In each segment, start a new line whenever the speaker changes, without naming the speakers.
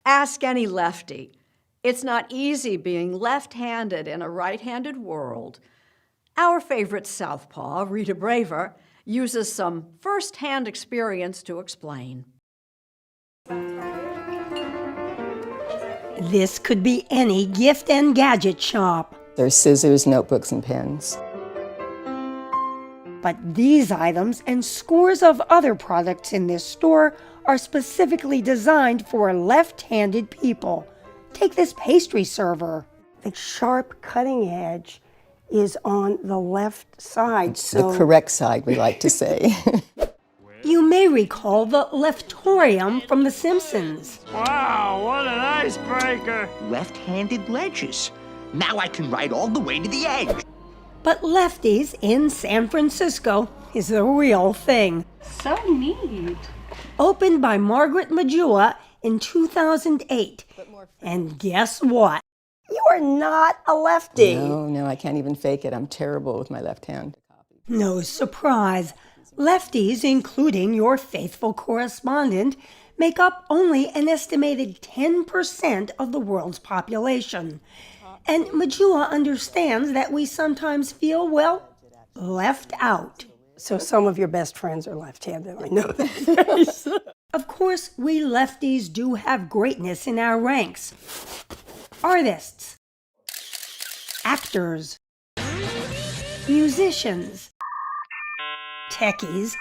Ask any lefty. It's not easy being left-handed in a right-handed world. Our favorite southpaw, Rita Braver, uses some first-hand experience to explain.
This could be any gift and gadget shop.
There's scissors, notebooks, and pens.
But these items and scores of other products in this store are specifically designed for left-handed people. Take this pastry server. The sharp cutting edge is on the left side.
The correct side, we like to say.
You may recall the leftorium from The Simpsons.
Wow, what an icebreaker!
Left-handed ledges. Now I can ride all the way to the edge.
But Lefties in San Francisco is the real thing.
So neat.
Opened by Margaret Majua in 2008. And guess what? You're not a lefty.
No, I can't even fake it. I'm terrible with my left hand.
No surprise. Lefties, including your faithful correspondent, make up only an estimated 10% of the world's population. And Majua understands that we sometimes feel, well, left out.
So some of your best friends are left-handed, I know that.
Of course, we lefties do have greatness in our ranks. Artists, actors, musicians, techies,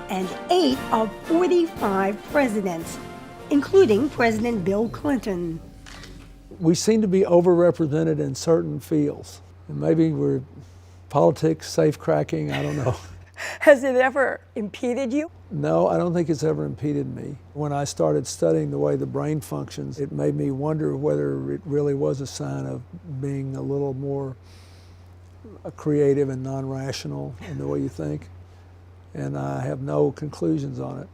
and 8 of 45 presidents, including President Bill Clinton.
We seem to be overrepresented in certain fields. And maybe we're politics, safecracking, I don't know.
Has it ever impeded you?
No, I don't think it's ever impeded me. When I started studying the way the brain functions, it made me wonder whether it really was a sign of being a little more creative and non-rational in the way you think. And I have no conclusions on it.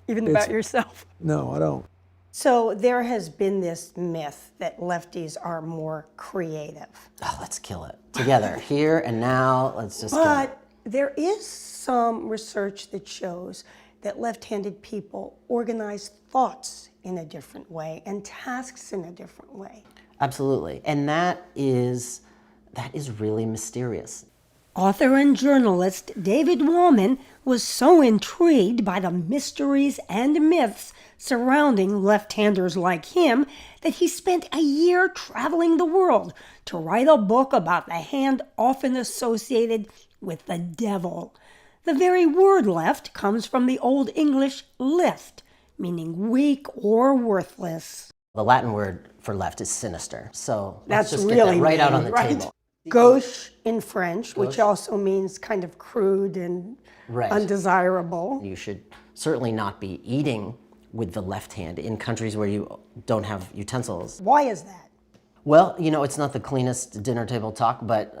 Even about yourself?
No, I don't.
So there has been this myth that lefties are more creative.
Oh, let's kill it. Together, here and now, let's just kill it.
But there is some research that shows that left-handed people organize thoughts in a different way and tasks in a different way.
Absolutely. And that is really mysterious.
Author and journalist David Wallman was so intrigued by the mysteries and myths surrounding left-handers like him that he spent a year traveling the world to write a book about the hand often associated with the devil. The very word left comes from the Old English lift, meaning weak or worthless.
The Latin word for left is sinister. So let's
That's
just
really
get that right out on the
right?
table.
Gauche in French, which also means kind of crude and undesirable.
You should certainly not be eating with the left hand in countries where you don't have utensils.
Why is that?
Well, you know, it's not the cleanest dinner table talk, but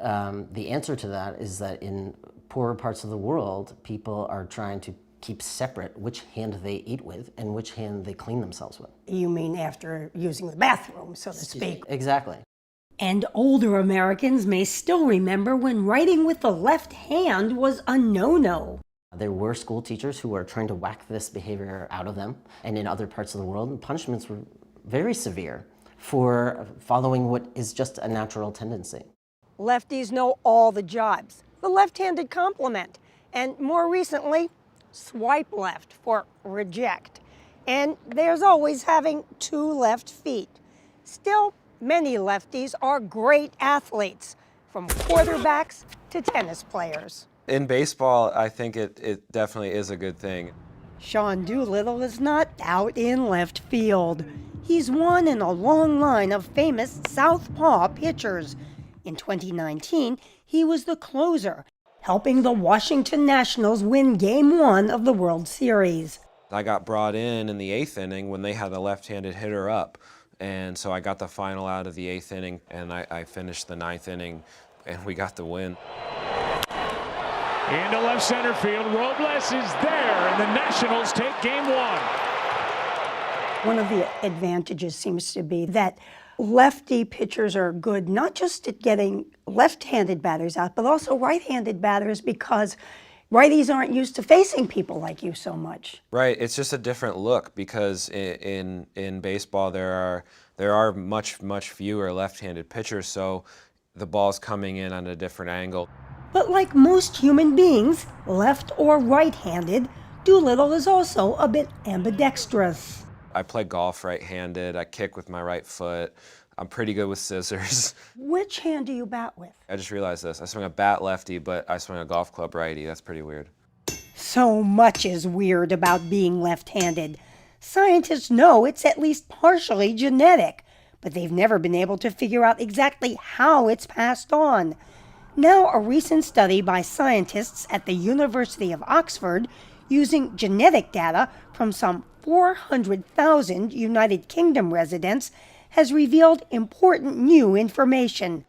the answer to that is that in poorer parts of the world, people are trying to keep separate which hand they eat with and which hand they clean themselves with.
You mean after using the bathroom, so to speak.
Exactly.
And older Americans may still remember when writing with the left hand was a no-no.
There were school teachers who were trying to whack this behavior out of them, and in other parts of the world, punishments were very severe for following what is just a natural tendency.
Lefties know all the jibes. The left-handed compliment, and more recently, swipe left for reject. And there's always having 2 left feet. Still, many lefties are great athletes, from quarterbacks to tennis players.
In baseball, I think it definitely is a good thing.
Sean Doolittle is not out in left field. He's one in a long line of famous southpaw pitchers. In 2019, he was the closer, helping the Washington Nationals win Game 1 of the World Series.
I got brought in the 8th inning when they had a left-handed hitter up. And so I got the final out of the 8th inning, and I finished the 9th inning, and we got the win.
Into left center field, Robles is there, and the Nationals take Game 1.
One of the advantages seems to be that lefty pitchers are good not just at getting left-handed batters out, but also right-handed batters, because
Righties aren't used to facing people like you so much.
Right, it's just a different look because in baseball there are much fewer left-handed pitchers, so the ball's coming in on a different angle.
But like most human beings, left or right-handed, Doolittle is also a bit ambidextrous.
I play golf right-handed, I kick with my right foot, I'm pretty good with scissors.
Which hand do you bat with?
I just realized this, I swing a bat lefty, but I swing a golf club righty, that's pretty weird.
So much is weird about being left-handed. Scientists know it's at least partially genetic, but they've never been able to figure out exactly how it's passed on. Now, a recent study by scientists at the University of Oxford, using genetic data from some 400,000 United Kingdom residents, has revealed important new information.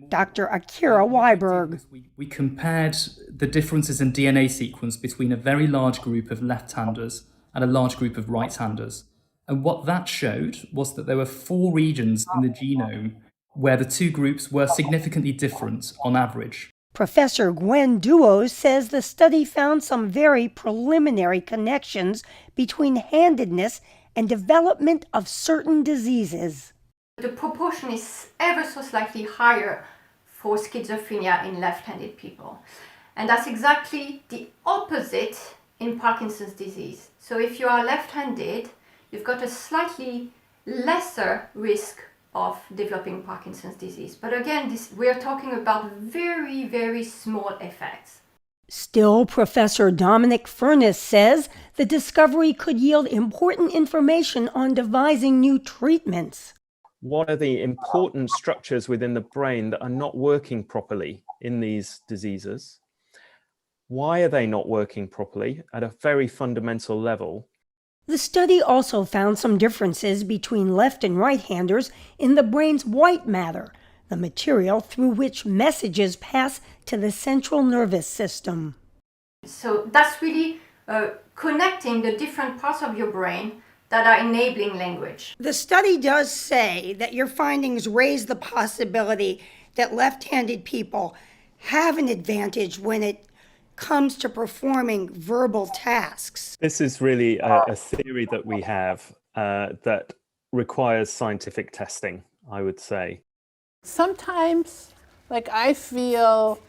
Dr. Akira Weiberg.
We compared the differences in DNA sequence between a very large group of left-handers and a large group of right-handers. And what that showed was that there were 4 regions in the genome where the two groups were significantly different on average.
Professor Gwen Duos says the study found some very preliminary connections between handedness and development of certain diseases.
The proportion is ever so slightly higher for schizophrenia in left-handed people. And that's exactly the opposite in Parkinson's disease. So if you are left-handed, you've got a slightly lesser risk of developing Parkinson's disease. But again, we're talking about very, very small effects.
Still, Professor Dominic Furness says the discovery could yield important information on devising new treatments.
What are the important structures within the brain that are not working properly in these diseases? Why are they not working properly at a very fundamental level?
The study also found some differences between left and right-handers in the brain's white matter, the material through which messages pass to the central nervous system.
So that's really connecting the different parts of your brain that are enabling language.
The study does say that your findings raise the possibility that left-handed people have an advantage when it comes to performing verbal tasks.
This is really a theory that we have that requires scientific testing, I would say.
Sometimes, I feel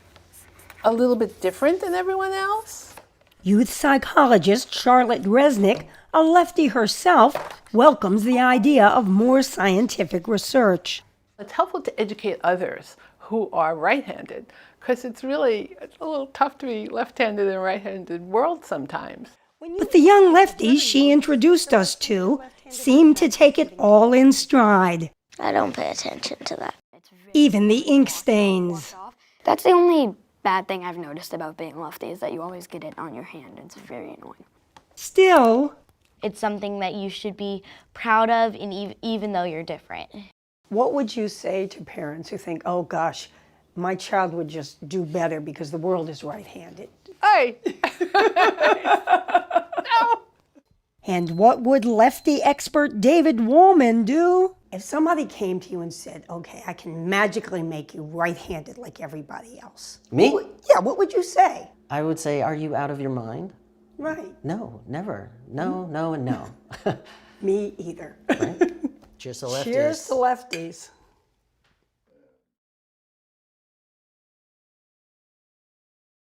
a little bit different than everyone else.
Youth psychologist Charlotte Resnick, a lefty herself, welcomes the idea of more scientific research.
It's helpful to educate others who are right-handed, because it's a little tough to be left-handed in a right-handed world sometimes.
But the young lefties she introduced us to seemed to take it all in stride.
I don't pay attention to that.
Even the ink stains.
That's the only bad thing I've noticed about being lefty, is that you always get it on your hand. It's very annoying.
Still,
it's something that you should be proud of, and even though you're different.
What would you say to parents who think, oh gosh, my child would just do better because the world is right-handed?
Hey! No!
And what would lefty expert David Woolman do?
If somebody came to you and said, okay, I can magically make you right-handed like everybody else.
Me?
What would you say?
I would say, are you out of your mind?
Right.
No, never. No, no, and no.
Me either.
Right? Cheers to lefties.
Cheers to lefties.